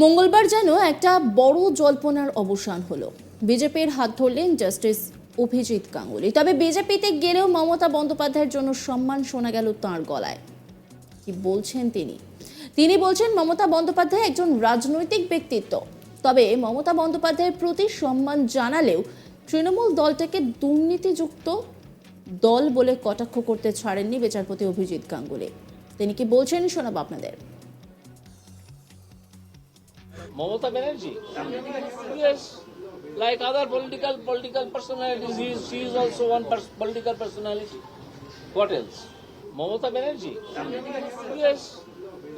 মঙ্গলবার যেন একটা বড় জল্পনার অবসান হলো। বিজেপির হাত ধরলেন জাস্টিস অভিজিৎ গাঙ্গুলি। তবে বিজেপিতে গেলেও মমতা বন্দ্যোপাধ্যায়ের জন্য সম্মান শোনা গেল তাঁর গলায়। কি বলছেন তিনি বলছেন মমতা বন্দ্যোপাধ্যায় একজন রাজনৈতিক ব্যক্তিত্ব, তবে মমতা বন্দ্যোপাধ্যায়ের প্রতি সম্মান জানালেও তৃণমূল দলটাকে দুর্নীতিযুক্ত দল বলে কটাক্ষ করতে ছাড়েননি বিচারপতি অভিজিৎ গাঙ্গুলি। তিনি কি বলছেন শোনাব আপনাদের। Mamata Banerjee? Yes, like other political personalities, she is also one political personality. What else? Mamata Banerjee? Yes,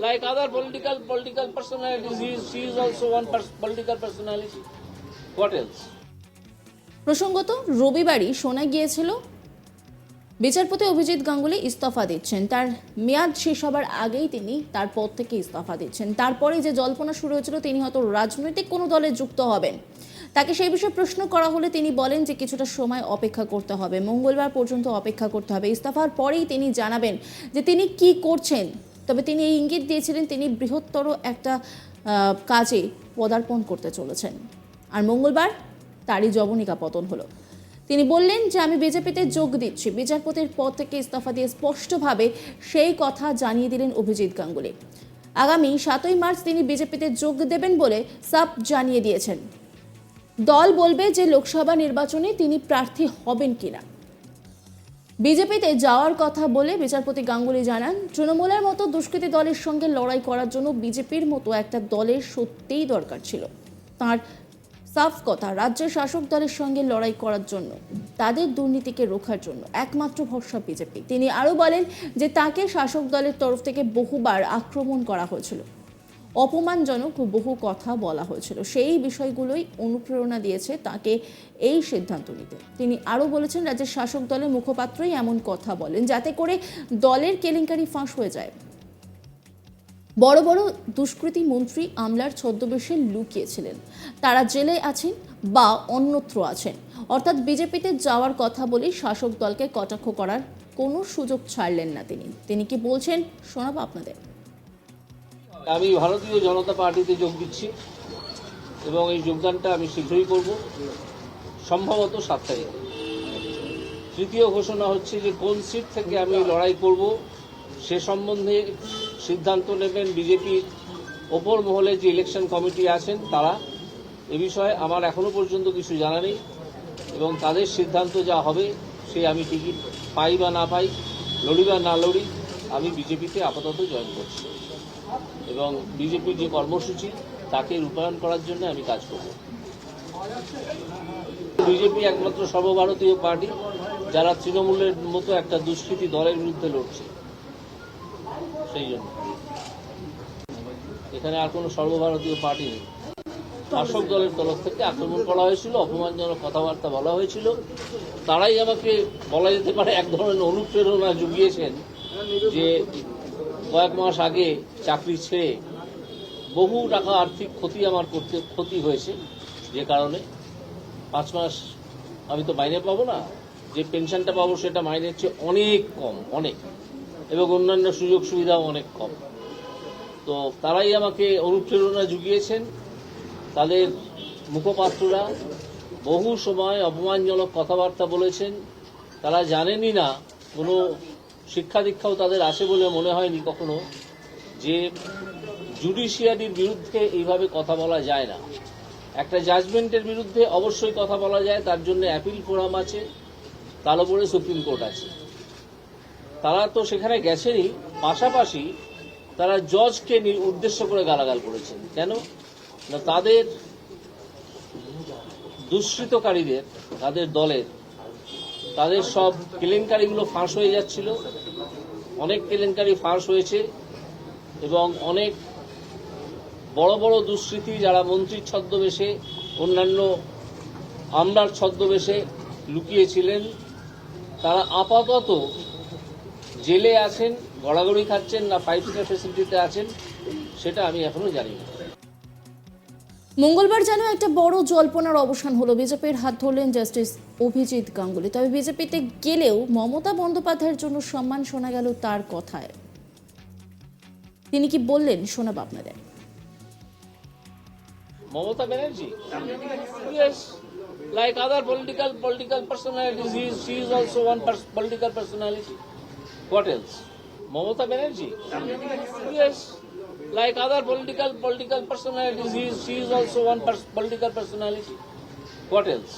like other political personalities, she is also one political personality. What else? প্রসঙ্গত রবিবারই শোনা গিয়েছিল বিচারপতি অভিজিৎ গাঙ্গুলি ইস্তফা দিচ্ছেন। তার মেয়াদ শেষ হবার আগেই তিনি তার পদ থেকে ইস্তফা দিচ্ছেন। তারপরে যে জল্পনা শুরু হয়েছিল তিনি হয়তো রাজনৈতিক কোনো দলে যুক্ত হবেন। তাকে সেই বিষয়ে প্রশ্ন করা হলে তিনি বলেন যে কিছুটা সময় অপেক্ষা করতে হবে, মঙ্গলবার পর্যন্ত অপেক্ষা করতে হবে। ইস্তফার পরেই তিনি জানাবেন যে তিনি কি করছেন। তবে তিনি এই ইঙ্গিত দিয়েছিলেন তিনি বৃহত্তর একটা কাজে পদার্পণ করতে চলেছেন। আর মঙ্গলবার তারই জবনিকা পতন হলো। তিনি বললেন যে আমি বিজেপিতে যোগ দিচ্ছি। বিচারপতির পদ থেকে ইস্তফা দিয়ে স্পষ্টভাবে সেই কথা জানিয়ে দিলেন অভিজিৎ গাঙ্গুলি। আগামী 7ই মার্চ তিনি বিজেপিতে যোগ দেবেন বলে সাফ জানিয়ে দিয়েছেন। দল বলবে যে লোকসভা নির্বাচনে তিনি প্রার্থী হবেন কিনা। বিজেপিতে যাওয়ার কথা বলে বিচারপতি গাঙ্গুলি জানান তৃণমূলের মতো দুষ্কৃতী দলের সঙ্গে লড়াই করার জন্য বিজেপির মতো একটা দলের সত্যিই দরকার ছিল। তার সাফ কথা, রাজ্যের শাসক দলের সঙ্গে লড়াই করার জন্য, তাদের দুর্নীতিকে রোখার জন্য একমাত্র ভরসা বিজেপি। তিনি আরও বলেন যে তাকে শাসক দলের তরফ থেকে বহুবার আক্রমণ করা হয়েছিল, অপমানজনক বহু কথা বলা হয়েছিল। সেই বিষয়গুলোই অনুপ্রেরণা দিয়েছে তাকে এই সিদ্ধান্ত নিতে। তিনি আরও বলেছেন রাজ্যের শাসক দলের মুখপাত্রই এমন কথা বলেন যাতে করে দলের কেলেঙ্কারি ফাঁস হয়ে যায়। বড় বড় দুষ্কৃতী মন্ত্রী আমলার ছদ্মবেশে লুকিয়েছিলেন, তারা জেলে আছেন বা অন্যত্র আছেন। অর্থাৎ বিজেপিতে যাওয়ার কথা বলেই শাসক দলকে কটাক্ষ করার কোনো সুযোগ ছাড়লেন না তিনি কি বলছেন শোনাবো আপনাদের। আমি ভারতীয় জনতা পার্টিতে যোগ দিচ্ছি এবং এই যোগদানটা আমি শীঘ্রই করব, সম্ভবত 7 তারিখ। তৃতীয় ঘোষণা হচ্ছে যে কোন সিট থেকে আমি লড়াই করব সে সম্বন্ধে সিদ্ধান্ত নেবেন বিজেপির ওপর মহলে যে ইলেকশন কমিটি আছেন তারা। এ বিষয়ে আমার এখনো পর্যন্ত কিছু জানা নেই এবং তাদের সিদ্ধান্ত যা হবে সে আমি টিকিট পাই বা না পাই, লড়ি বা না লড়ি, আমি বিজেপিতে আপাতত জয়েন করছি এবং বিজেপির যে কর্মসূচি তাকে রূপায়ণ করার জন্য আমি কাজ করব। বিজেপি একমাত্র সর্বভারতীয় পার্টি যারা তৃণমূলের মতো একটা দুষ্কৃতী দলের বিরুদ্ধে লড়ছে, সেই জন্য এখানে আর কোনো সর্বভারতীয় পার্টি নেই। শাসক দলের তরফ থেকে আক্রমণ করা হয়েছিল, অপমানজনক কথাবার্তা বলা হয়েছিল, তারাই আমাকে বলা যেতে পারে এক ধরনের অনুপ্রেরণা জুগিয়েছেন যে কয়েক মাস আগে চাকরি ছেড়ে বহু টাকা আর্থিক ক্ষতি আমার ক্ষতি হয়েছে, যে কারণে 5 মাস আমি তো মাইনে পাবো না, যে পেনশনটা পাবো সেটা মাইনের চেয়ে অনেক কম, অনেক, এবং অন্যান্য সুযোগ সুবিধাও অনেক কম। তো তারাই আমাকে অনুপ্রেরণা জুগিয়েছেন। তাদের মুখপাত্ররা বহু সময় অপমানজনক কথাবার্তা বলেছেন। তারা জানেনই না, কোনো শিক্ষা দীক্ষাও তাদের আছে বলে মনে হয়নি কখনো, যে জুডিশিয়ারির বিরুদ্ধে এইভাবে কথা বলা যায় না। একটা জাজমেন্টের বিরুদ্ধে অবশ্যই কথা বলা যায়, তার জন্য অ্যাপিল ফোরাম আছে, তার উপরে সুপ্রিম কোর্ট আছে। তারা তো সেখানে গেছেনই, পাশাপাশি তারা জজকে উদ্দেশ্য করে গালাগাল করেছেন। কেন না, তাদের দুষ্কৃতকারীদের, তাদের দলের, তাদের সব কেলেঙ্কারিগুলো ফাঁস হয়ে যাচ্ছিল। অনেক কেলেঙ্কারি ফাঁস হয়েছে এবং অনেক বড় বড় দুষ্কৃতী যারা মন্ত্রীর ছদ্মবেশে, অন্যান্য আমলার ছদ্মবেশে লুকিয়েছিলেন, তারা আপাতত জেলে আছেন, গড়াগড়ি খাচ্ছেন না 5 স্টার ফ্যাসিলিটিতে আছেন সেটা আমি এখনো জানি না। মঙ্গলবার যেন একটা বড় জল্পনার অবসান হলো। বিজেপির হাত ধরলেন জাস্টিস অভিজিৎ গাঙ্গুলি। তবে বিজেপিতে গেলেও মমতা বন্দ্যোপাধ্যায়ের জন্য সম্মান শোনা গেল তার কথায়। তিনি কি বললেন শোনাব আপনাদের। Mamata Banerjee? Yes. Like other political personalities, she is also one political personality. What else? Mamata Banerjee? Yes. Like other political personalities, she is also one political personality. What else?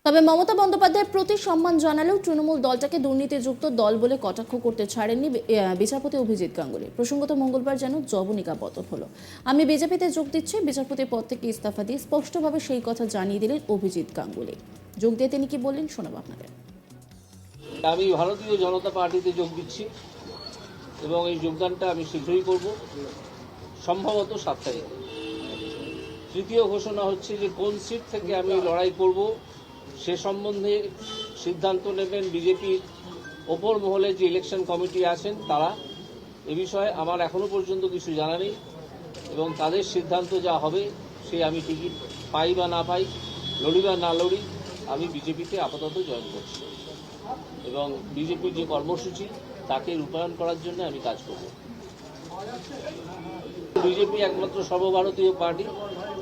তবে মমতা বন্দ্যোপাধ্যায়ের প্রতি সম্মান জানালেও তৃণমূল দলটাকে দুর্নীতিযুক্ত দল বলে কটাক্ষ করতে ছাড়েননি বিচারপতি অভিজিৎ গাঙ্গুলি। প্রসঙ্গত মঙ্গলবার যেন জবনিকা বদল হলো। আমি বিজেপিতে যোগ দিচ্ছি, বিচারপতির পদ থেকে ইস্তফা দিয়ে স্পষ্টভাবে সেই কথা জানিয়ে দিলেন অভিজিৎ গাঙ্গুলি। যোগ দিয়ে তিনি কি বললেন শোনাবো আপনাদের। আমি ভারতীয় জনতা পার্টিতে যোগ দিচ্ছি এবং এই যোগদানটা আমি শীঘ্রই করব, সম্ভবত 7 তারিখে। তৃতীয় ঘোষণা হচ্ছে যে কোন সিট থেকে আমি লড়াই করব সে সম্বন্ধে সিদ্ধান্ত নেবেন বিজেপির ওপর মহলে যে ইলেকশন কমিটি আছেন তারা। এ বিষয়ে আমার এখনো পর্যন্ত কিছু জানা নেই এবং তাদের সিদ্ধান্ত যা হবে সে আমি টিকিট পাই বা না পাই, লড়ি বা না লড়ি, আমি বিজেপিতে আপাতত জয়েন করছি এবং বিজেপির যে কর্মসূচি তাকে রূপায়ণ করার জন্য আমি কাজ করব। বিজেপি একমাত্র সর্বভারতীয় পার্টি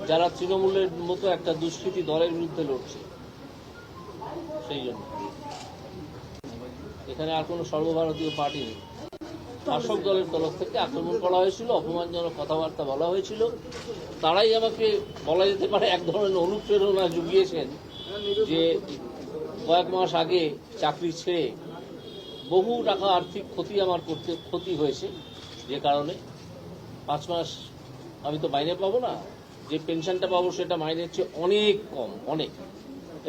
যারা তৃণমূলের মতো একটা দুষ্কৃতী দলের বিরুদ্ধে লড়ছে, সেই জন্য এখানে আর কোনো সর্বভারতীয় পার্টি নেই। শাসক দলের তরফ থেকে আক্রমণ করা হয়েছিল, অপমানজনক কথাবার্তা বলা হয়েছিল, তারাই আমাকে বলা যেতে পারে এক ধরনের অনুপ্রেরণা জুগিয়েছেন যে কয়েক মাস আগে চাকরি ছেড়ে বহু টাকা আর্থিক ক্ষতি আমার ক্ষতি হয়েছে, যে কারণে 5 মাস আমি তো মাইনে পাবো না, যে পেনশনটা পাবো সেটা মাইনের চেয়ে অনেক কম, অনেক,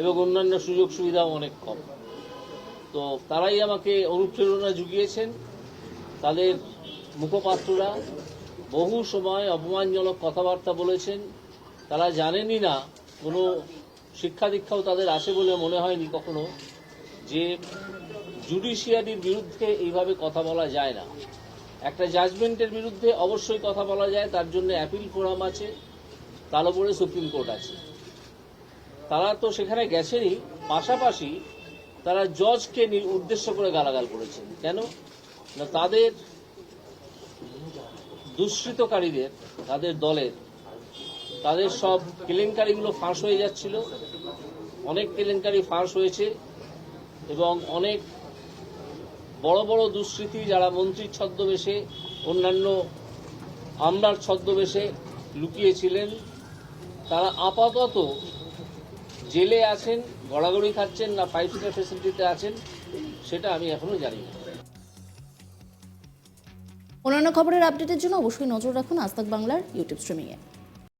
এবং অন্যান্য সুযোগ সুবিধাও অনেক কম। তো তারাই আমাকে অনুপ্রেরণা জুগিয়েছেন। তাদের মুখপাত্ররা বহু সময় অপমানজনক কথাবার্তা বলেছেন। তারা জানেনই না, কোনো শিক্ষা দীক্ষাও তাদের আছে বলে মনে হয়নি কখনো, যে জুডিশিয়ারির বিরুদ্ধে এইভাবে কথা বলা যায় না। একটা জাজমেন্টের বিরুদ্ধে অবশ্যই কথা বলা যায়, তার জন্য অ্যাপিল ফোরাম আছে, তার উপরে সুপ্রিম কোর্ট আছে। তারা তো সেখানে গেছেনই, পাশাপাশি তারা জজকে উদ্দেশ্য করে গালাগাল করেছেন। কেন না, তাদের দুষ্কৃতকারীদের, তাদের দলের, তাদের সব কেলেঙ্কারিগুলো ফাঁস হয়ে যাচ্ছিল। অনেক কেলেঙ্কারি ফাঁস হয়েছে এবং অনেক বড় বড় দুষ্কৃতী যারা মন্ত্রীর ছদ্মবেশে, অন্যান্য আমলার ছদ্মবেশে লুকিয়েছিলেন, তারা আপাতত জেলে আছেন, গড়াগড়ি খাচ্ছেন না 5 স্টার ফ্যাসিলিটিতে আছেন সেটা আমি এখনো জানি না। অন্যান্য খবরের আপডেটের জন্য অবশ্যই নজর রাখুন আজ তাক বাংলার ইউটিউব স্ট্রিমিংয়ে।